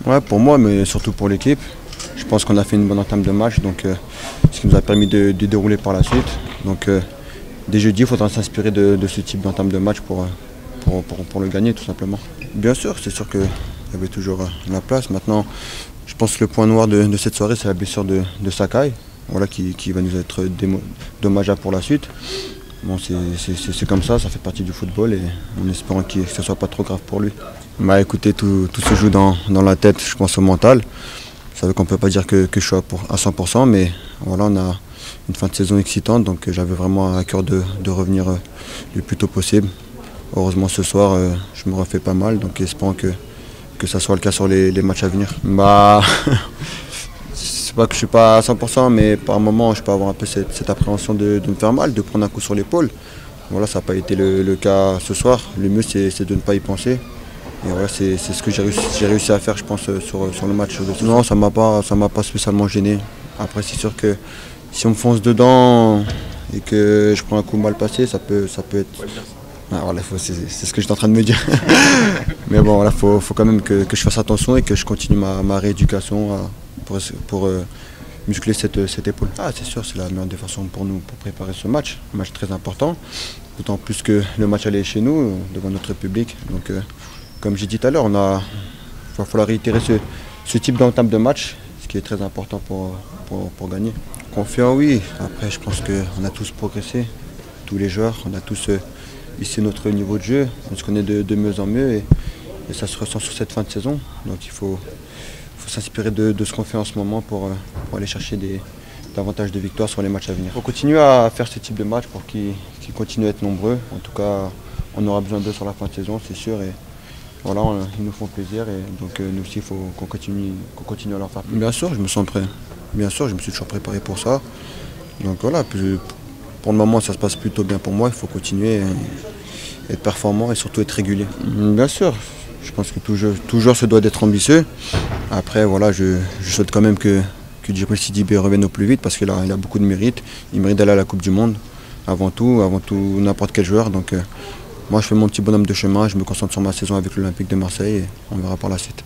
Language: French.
Ouais, pour moi, mais surtout pour l'équipe. Je pense qu'on a fait une bonne entame de match, donc ce qui nous a permis de dérouler par la suite. Donc dès jeudi, il faudra s'inspirer de ce type d'entame de match pour le gagner tout simplement. Bien sûr, c'est sûr qu'il y avait toujours la place. Maintenant, je pense que le point noir de cette soirée, c'est la blessure de Sakai, voilà, qui va nous être dommageable pour la suite. Bon, c'est comme ça fait partie du football et en espérant que ce ne soit pas trop grave pour lui. Bah écoutez, tout se joue dans la tête, je pense au mental. Ça veut qu'on ne peut pas dire que je suis à 100%, mais voilà, on a une fin de saison excitante, donc j'avais vraiment à cœur de revenir le plus tôt possible. Heureusement ce soir, je me refais pas mal, donc espérons que ça soit le cas sur les matchs à venir. Bah, c'est pas que je suis pas à 100%, mais par moment je peux avoir un peu cette appréhension de me faire mal, de prendre un coup sur l'épaule. Voilà, ça n'a pas été le cas ce soir. Le mieux c'est de ne pas y penser. Et voilà, c'est ce que j'ai réussi à faire, je pense, sur le match. Non, ça m'a pas spécialement gêné. Après, c'est sûr que si on me fonce dedans et que je prends un coup mal passé, ça peut être. Ah, voilà, c'est ce que j'étais en train de me dire. Mais bon, voilà, faut quand même que je fasse attention et que je continue ma rééducation pour muscler cette épaule. Ah, c'est sûr, c'est la meilleure des façons pour nous pour préparer ce match. Un match très important, d'autant plus que le match allait chez nous, devant notre public. Donc, comme j'ai dit tout à l'heure, il va falloir réitérer ce type d'entame de match, ce qui est très important pour gagner. Confiant, oui. Après, je pense qu'on a tous progressé, tous les joueurs, on a tous hissé notre niveau de jeu, on se connaît de mieux en mieux et ça se ressent sur cette fin de saison. Donc il faut s'inspirer de ce qu'on fait en ce moment pour aller chercher davantage de victoires sur les matchs à venir. Il faut continuer à faire ce type de match pour qu'ils continuent à être nombreux. En tout cas, on aura besoin d'eux sur la fin de saison, c'est sûr. Et voilà, ils nous font plaisir et donc nous aussi, il faut qu'on continue à leur faire plaisir. Bien sûr, je me sens prêt. Bien sûr, je me suis toujours préparé pour ça. Donc voilà, pour le moment, ça se passe plutôt bien pour moi. Il faut continuer, être performant et surtout être régulier. Bien sûr, je pense que tout joueur se doit d'être ambitieux. Après, voilà, je souhaite quand même que Djibril Sidibé revienne au plus vite parce qu'il a beaucoup de mérite. Il mérite d'aller à la Coupe du Monde avant tout n'importe quel joueur. Donc, moi, je fais mon petit bonhomme de chemin, je me concentre sur ma saison avec l'Olympique de Marseille et on verra par la suite.